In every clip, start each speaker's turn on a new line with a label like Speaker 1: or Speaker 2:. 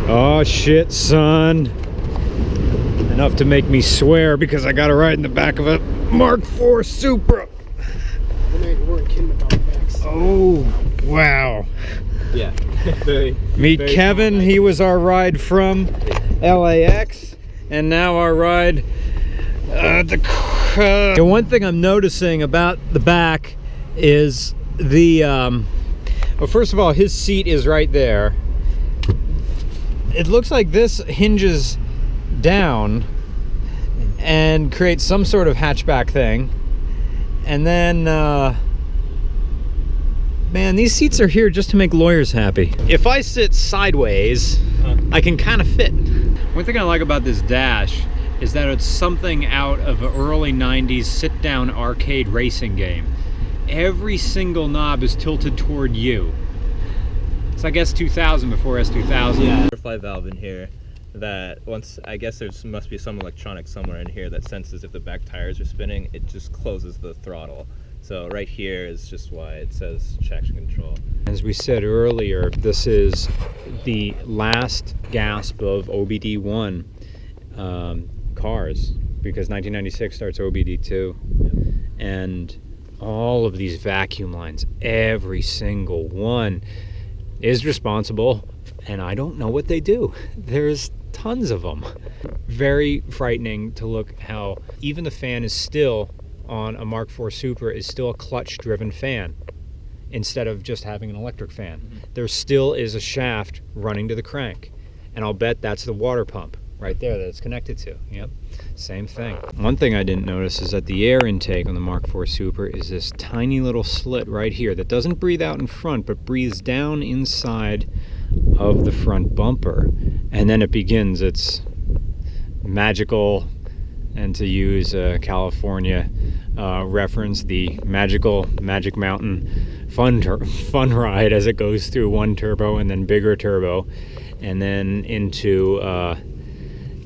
Speaker 1: Oh shit, son. Enough to make me swear because I got to ride in the back of a Mark IV Supra. Oh, wow.
Speaker 2: Yeah.
Speaker 1: Meet Kevin. He was our ride from LAX, and now our ride. The one thing I'm noticing about the back is the. Well, first of all, his seat is right there. It looks like this hinges down and creates some sort of hatchback thing, and then man, these seats are here just to make lawyers happy. If I sit sideways, I can kind of fit. One thing I like about this dash is that it's something out of an early 90s sit-down arcade racing game. Every single knob is tilted toward you. It's like S2000 before S2000.
Speaker 2: Yeah, butterfly valve in here that once, I guess there must be some electronic somewhere in here that senses if the back tires are spinning, it just closes the throttle. So right here is just why it says traction control.
Speaker 1: As we said earlier, this is the last gasp of OBD1 cars, because 1996 starts OBD2.
Speaker 2: Yep.
Speaker 1: And all of these vacuum lines, every single one is responsible, and I don't know what they do. There's tons of them. Very frightening to look how even the fan is still on a Mark IV Supra is still a clutch driven fan instead of just having an electric fan. There still is a shaft running to the crank, and I'll bet that's the water pump right there that it's connected to. Yep, same thing. One thing I didn't notice is that the air intake on the Mark IV Supra is this tiny little slit right here that doesn't breathe out in front but breathes down inside of the front bumper, and then it begins its magical, and to use a California reference, the Magic Mountain fun ride as it goes through one turbo and then bigger turbo, and then into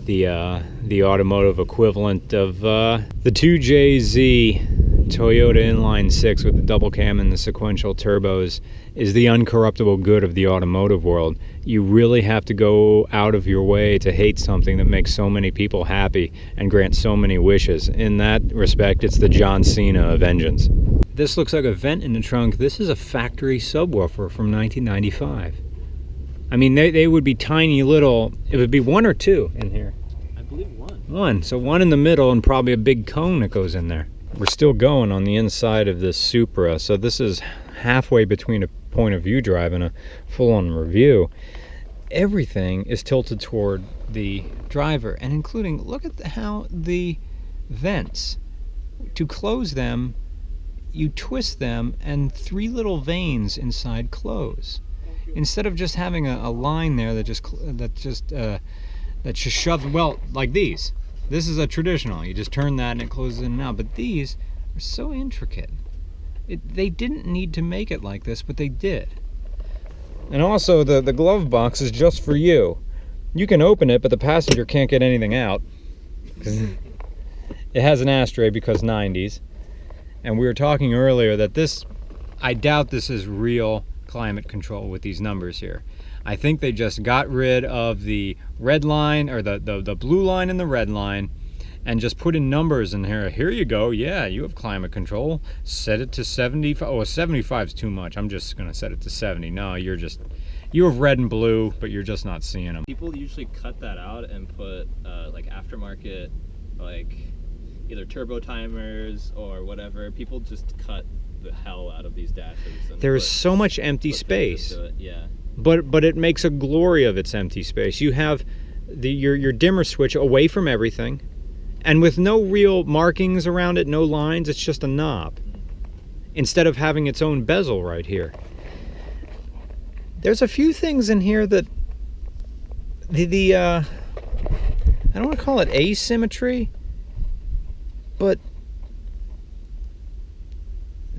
Speaker 1: the automotive equivalent of the 2JZ Toyota Inline 6 with the double cam and the sequential turbos is the uncorruptible good of the automotive world. You really have to go out of your way to hate something that makes so many people happy and grants so many wishes. In that respect, it's the John Cena of engines. This looks like a vent in the trunk. This is a factory subwoofer from 1995. I mean, they would be tiny little, it would be one or two in here.
Speaker 2: I believe one.
Speaker 1: One, so one in the middle and probably a big cone that goes in there. We're still going on the inside of this Supra, so this is halfway between a point of view drive and a full-on review. Everything is tilted toward the driver, and including, look at how the vents, to close them, you twist them and three little veins inside close. Instead of just having a line there that just shoves, well, like these. This is a traditional. You just turn that and it closes in and out. But these are so intricate. They didn't need to make it like this, but they did. And also, the glove box is just for you. You can open it, but the passenger can't get anything out. It has an ashtray because 90s. And we were talking earlier that this, I doubt this is real climate control with these numbers here. I think they just got rid of the red line, or the blue line and the red line, and just put in numbers in here. Here you go, yeah, you have climate control. Set it to 75. Oh, 75 is too much. I'm just gonna set it to 70. No, you have red and blue, but you're just not seeing them.
Speaker 2: People usually cut that out and put like aftermarket, like either turbo timers or whatever. People just cut the hell out of these dashes.
Speaker 1: There is so much empty space.
Speaker 2: Yeah.
Speaker 1: But it makes a glory of its empty space. You have your dimmer switch away from everything, and with no real markings around it, no lines, it's just a knob. Instead of having its own bezel right here. There's a few things in here that I don't want to call it asymmetry, but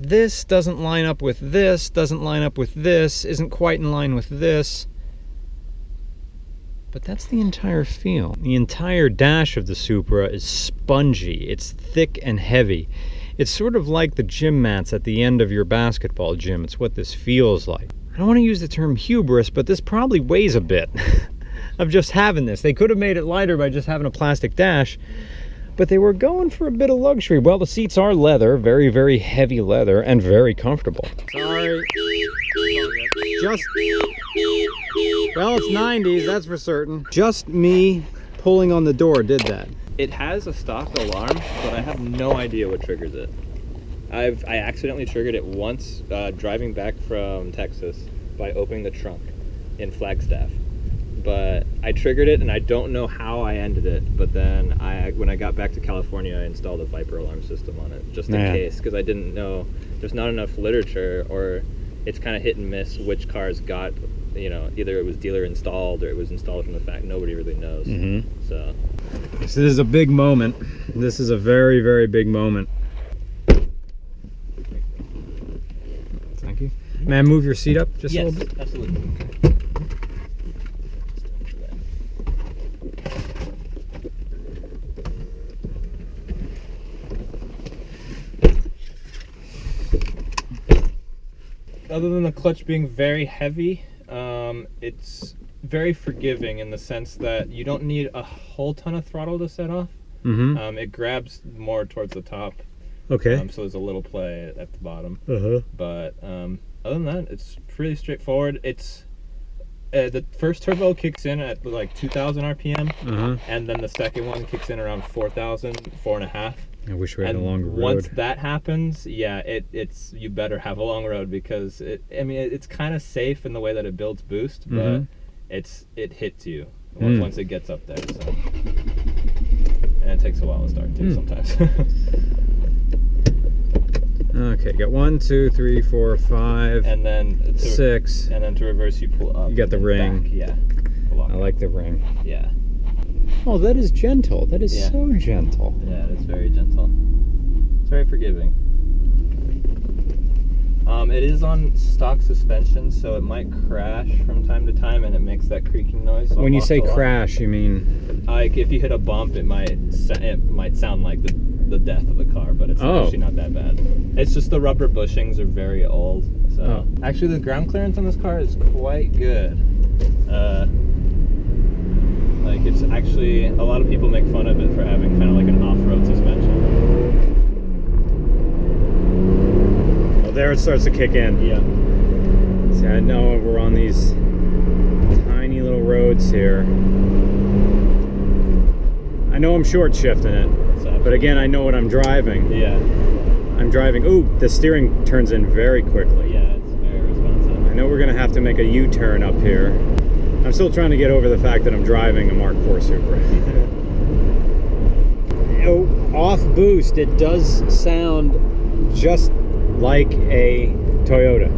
Speaker 1: this doesn't line up with this, doesn't line up with this, isn't quite in line with this. But that's the entire feel. The entire dash of the Supra is spongy. It's thick and heavy. It's sort of like the gym mats at the end of your basketball gym. It's what this feels like. I don't want to use the term hubris, but this probably weighs a bit. of just having this. They could have made it lighter by just having a plastic dash, but they were going for a bit of luxury. Well, the seats are leather, very, very heavy leather, and very comfortable. Sorry. Just, well, it's 90s, that's for certain. Just me pulling on the door did that.
Speaker 2: It has a stock alarm, but I have no idea what triggers it. I accidentally triggered it once driving back from Texas by opening the trunk in Flagstaff. But I triggered it, and I don't know how I ended it. But then when I got back to California, I installed a Viper alarm system on it, just in case, because I didn't know. There's not enough literature, or it's kind of hit and miss which cars got, you know, either it was dealer installed or it was installed from the fact. Nobody really knows. So
Speaker 1: this is a big moment. This is a very, very big moment. Thank you. May I move your seat up just a little bit?
Speaker 2: Yes, absolutely. Other than the clutch being very heavy, it's very forgiving in the sense that you don't need a whole ton of throttle to set off. It grabs more towards the top.
Speaker 1: Okay.
Speaker 2: So there's a little play at the bottom. But other than that, it's pretty straightforward. It's the first turbo kicks in at like 2,000 RPM, and then the second one kicks in around 4,000, 4.5.
Speaker 1: I wish we had a longer road.
Speaker 2: Once that happens, yeah, it's you better have a long road, because it's kind of safe in the way that it builds boost, but it hits you once it gets up there. So, and it takes a while to start too sometimes.
Speaker 1: Okay, got 1, 2, 3, 4, 5,
Speaker 2: and then
Speaker 1: 6,
Speaker 2: and then to reverse you pull up.
Speaker 1: You got the ring.
Speaker 2: Back. Yeah.
Speaker 1: I like the ring.
Speaker 2: Yeah.
Speaker 1: Oh, that is gentle. That is so gentle.
Speaker 2: Yeah, it's very gentle. It's very forgiving. It is on stock suspension, so it might crash from time to time, and it makes that creaking noise.
Speaker 1: When you say crash, you mean?
Speaker 2: Like if you hit a bump, it might sound like the death of the car, but it's actually not that bad. It's just the rubber bushings are very old. So actually, the ground clearance on this car is quite good. Like it's actually, a lot of people make fun of it for having kind of like an off-road suspension.
Speaker 1: Well, there it starts to kick in.
Speaker 2: Yeah.
Speaker 1: See, I know we're on these tiny little roads here. I know I'm short shifting it, but again, I know what I'm driving.
Speaker 2: Yeah.
Speaker 1: I'm driving. Ooh, the steering turns in very quickly.
Speaker 2: Yeah, it's very responsive.
Speaker 1: I know we're gonna have to make a U-turn up here. I'm still trying to get over the fact that I'm driving a Mark IV Supra. Off boost, it does sound just like a Toyota.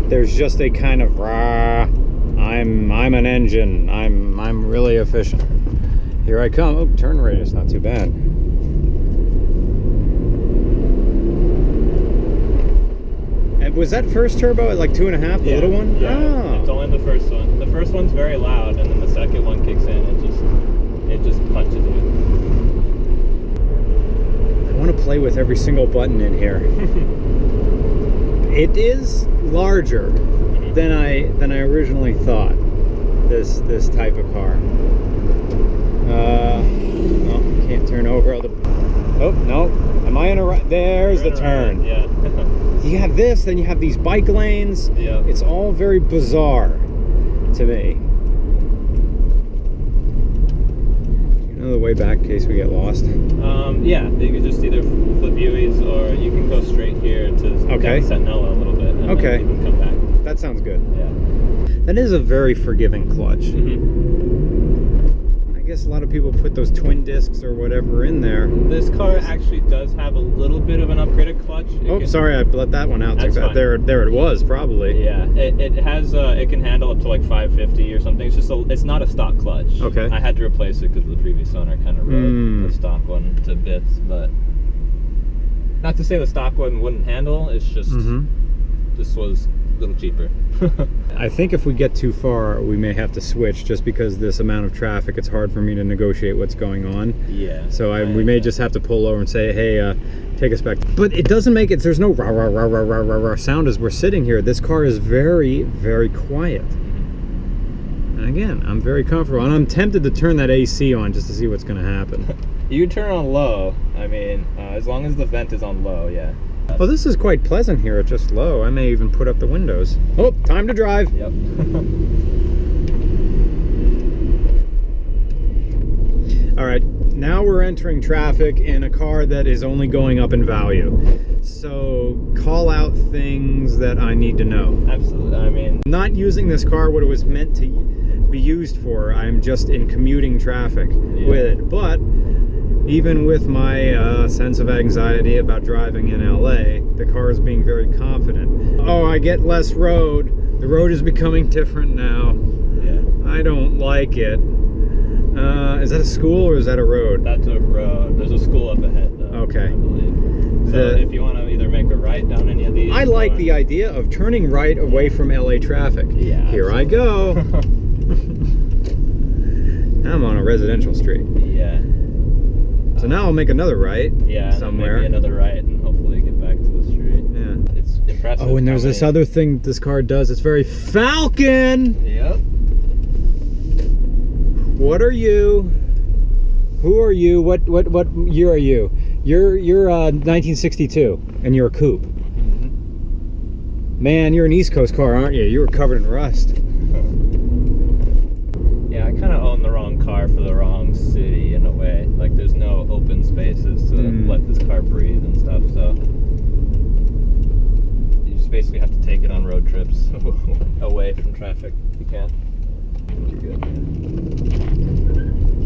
Speaker 1: There's just a kind of rah. I'm an engine. I'm really efficient. Here I come. Oh, turn radius, not too bad. And was that first turbo at like 2.5, the little one?
Speaker 2: Yeah,
Speaker 1: oh.
Speaker 2: It's only the first one. The first one's very loud, and then the second one kicks in and it just punches you.
Speaker 1: I want to play with every single button in here. It is larger than I originally thought. This type of car. No, can't turn over. Oh no, am I in a right? There's the turn.
Speaker 2: Yeah.
Speaker 1: You have this, then you have these bike lanes.
Speaker 2: Yeah. It's
Speaker 1: all very bizarre to me. Do you know the way back in case we get lost?
Speaker 2: Yeah, you can just either flip U's, or you can go straight here to down Sentinella a little bit, and then you can come back.
Speaker 1: That sounds good.
Speaker 2: Yeah.
Speaker 1: That is a very forgiving clutch. I guess a lot of people put those twin discs or whatever in there.
Speaker 2: This car actually does have a little bit of an upgraded clutch.
Speaker 1: Sorry, I let that one out too bad. There it was, probably.
Speaker 2: Yeah, it has it can handle up to like 550 or something. It's just it's not a stock clutch.
Speaker 1: Okay.
Speaker 2: I had to replace it because the previous owner kind of rode the stock one to bits, but not to say the stock one wouldn't handle. It's just this was a little cheaper.
Speaker 1: I think if we get too far, we may have to switch, just because this amount of traffic, it's hard for me to negotiate what's going on.
Speaker 2: Yeah.
Speaker 1: So we may just have to pull over and say, hey, take us back. But it doesn't make it, there's no rah, rah, rah, rah, rah, rah, rah sound as we're sitting here. This car is very, very quiet. And I again, I'm very comfortable, and I'm tempted to turn that AC on just to see what's going to happen.
Speaker 2: You turn it on low. I mean, as long as the vent is on low, yeah.
Speaker 1: Well, this is quite pleasant here at just low. I may even put up the windows. Oh, time to drive.
Speaker 2: Yep.
Speaker 1: All right, now we're entering traffic in a car that is only going up in value. So call out things that I need to know.
Speaker 2: Absolutely. I mean,
Speaker 1: I'm not using this car what it was meant to be used for. I'm just in commuting traffic with it. But even with my sense of anxiety about driving in LA, the car is being very confident. Oh, I get less road. The road is becoming different now.
Speaker 2: yeah.
Speaker 1: I don't like it. Is that a school or is that a road?
Speaker 2: That's a road. There's a school up ahead, though.
Speaker 1: Okay.
Speaker 2: I believe. So if you want to either make a right down any of these.
Speaker 1: I like the idea of turning right away from LA traffic.
Speaker 2: Yeah.
Speaker 1: Here I go. I'm on a residential street.
Speaker 2: Yeah.
Speaker 1: So now I'll make another right.
Speaker 2: Yeah.
Speaker 1: Somewhere.
Speaker 2: Maybe another right, and hopefully get back to the street.
Speaker 1: Yeah.
Speaker 2: It's impressive.
Speaker 1: Oh, and there's this other thing this car does. It's very Falcon.
Speaker 2: Yep.
Speaker 1: What are you? Who are you? What year are you? You're 1962, and you're a coupe.
Speaker 2: Mm-hmm.
Speaker 1: Man, you're an East Coast car, aren't you? You were covered in rust.
Speaker 2: Yeah, I kind of own the wrong car for the wrong city in a way. Like, there's no open spaces to let this car breathe and stuff, so you just basically have to take it on road trips away from traffic if you can. You're good.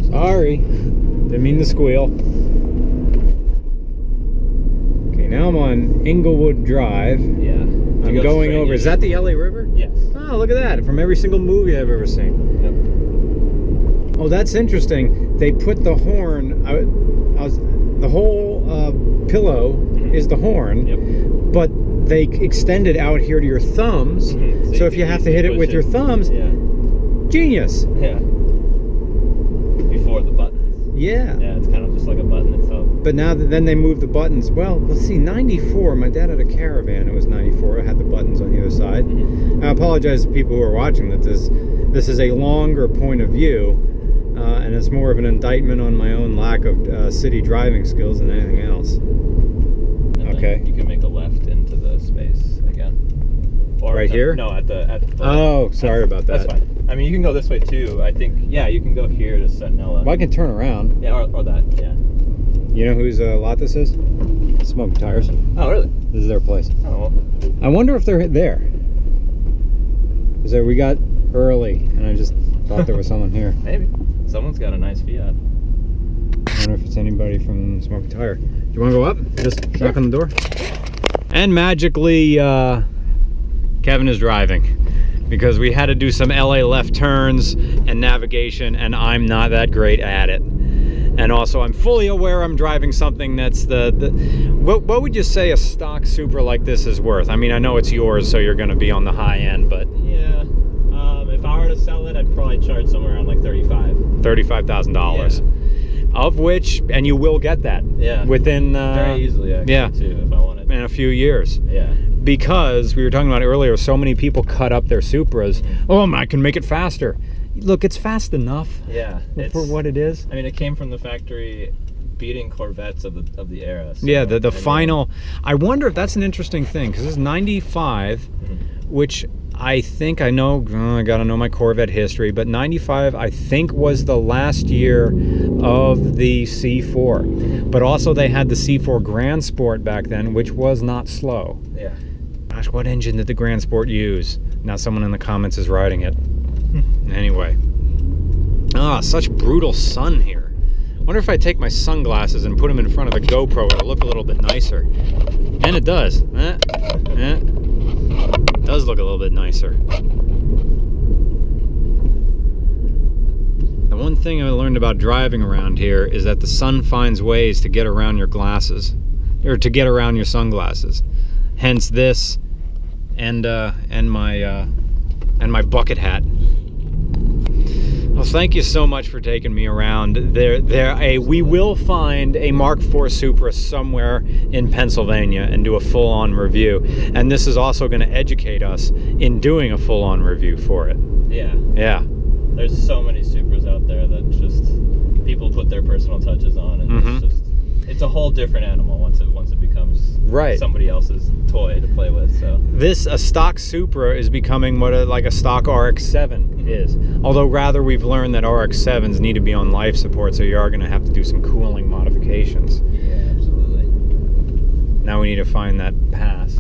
Speaker 1: Sorry, didn't mean to squeal. Okay, now I'm on Inglewood Drive.
Speaker 2: Yeah.
Speaker 1: I'm going over. Is that the LA River?
Speaker 2: Yes.
Speaker 1: Oh, look at that! From every single movie I've ever seen.
Speaker 2: Yep.
Speaker 1: Oh, that's interesting. They put the horn. The whole pillow is the horn,
Speaker 2: Yep.
Speaker 1: but they extend it out here to your thumbs. So if you have to hit it with your thumbs,
Speaker 2: yeah.
Speaker 1: Genius.
Speaker 2: Yeah. Before the buttons.
Speaker 1: Yeah.
Speaker 2: Yeah, it's kind of just like a button itself.
Speaker 1: But now that then they move the buttons. Well, let's see. 94. My dad had a Caravan. It was 94. It had the buttons on either side. I apologize to people who are watching that this is a longer point of view, and it's more of an indictment on my own lack of city driving skills than anything else.
Speaker 2: And
Speaker 1: Okay.
Speaker 2: You can make a left into the space again. Or
Speaker 1: Right here?
Speaker 2: No, at the.
Speaker 1: Oh, sorry about that.
Speaker 2: That's fine. I mean, you can go this way too. I think. Yeah, you can go here to Sentinella.
Speaker 1: Well, I can turn around.
Speaker 2: Yeah, or that. Yeah.
Speaker 1: You know whose lot this is? Smoking Tires.
Speaker 2: Oh, really?
Speaker 1: This is their place.
Speaker 2: Oh. Well.
Speaker 1: I wonder if they're there. Because we got early, and I just thought there was someone here.
Speaker 2: Maybe. Someone's got a nice Fiat.
Speaker 1: I wonder if it's anybody from Smoking Tire. Do you want to go up? Just knock on the door? And magically, Kevin is driving. Because we had to do some LA left turns and navigation, and I'm not that great at it. And also, I'm fully aware I'm driving something that's what would you say a stock Supra like this is worth? I mean, I know it's yours, so you're going to be on the high end, but...
Speaker 2: Yeah. If I were to sell it, I'd probably charge somewhere around like
Speaker 1: $35,000.
Speaker 2: Yeah.
Speaker 1: Of which, and you will get that.
Speaker 2: Yeah.
Speaker 1: Within...
Speaker 2: very easily, actually,
Speaker 1: yeah,
Speaker 2: too, if I wanted.
Speaker 1: in a few years.
Speaker 2: Yeah.
Speaker 1: Because we were talking about it earlier, so many people cut up their Supras. Oh, I can make it faster. Look, it's fast enough.
Speaker 2: Yeah.
Speaker 1: For what it is.
Speaker 2: I mean, it came from the factory beating Corvettes of the era. So,
Speaker 1: yeah, the final. I wonder if that's an interesting thing because this is 95, which I think I know. I gotta know my Corvette history, but 95 I think was the last year of the C4. But also they had the C4 Grand Sport back then, which was not slow.
Speaker 2: Yeah.
Speaker 1: Gosh, what engine did the Grand Sport use? Now someone in the comments is riding it. Anyway. Ah, such brutal sun here. Wonder if I take my sunglasses and put them in front of the GoPro, it'll look a little bit nicer. And it does. It does look a little bit nicer. The one thing I learned about driving around here is that the sun finds ways to get around your glasses, or to get around your sunglasses. Hence this, and my bucket hat. Well, thank you so much for taking me around. We will find a Mark IV Supra somewhere in Pennsylvania and do a full-on review. And this is also going to educate us in doing a full-on review for it.
Speaker 2: Yeah.
Speaker 1: Yeah.
Speaker 2: there's so many Supras out there that just people put their personal touches on, and it's a whole different animal once it becomes somebody else's toy to play with. So
Speaker 1: a stock Supra is becoming what a stock RX-7 is. Although rather we've learned that RX-7s need to be on life support, so you are going to have to do some cooling modifications.
Speaker 2: Yeah, absolutely.
Speaker 1: Now we need to find that pass.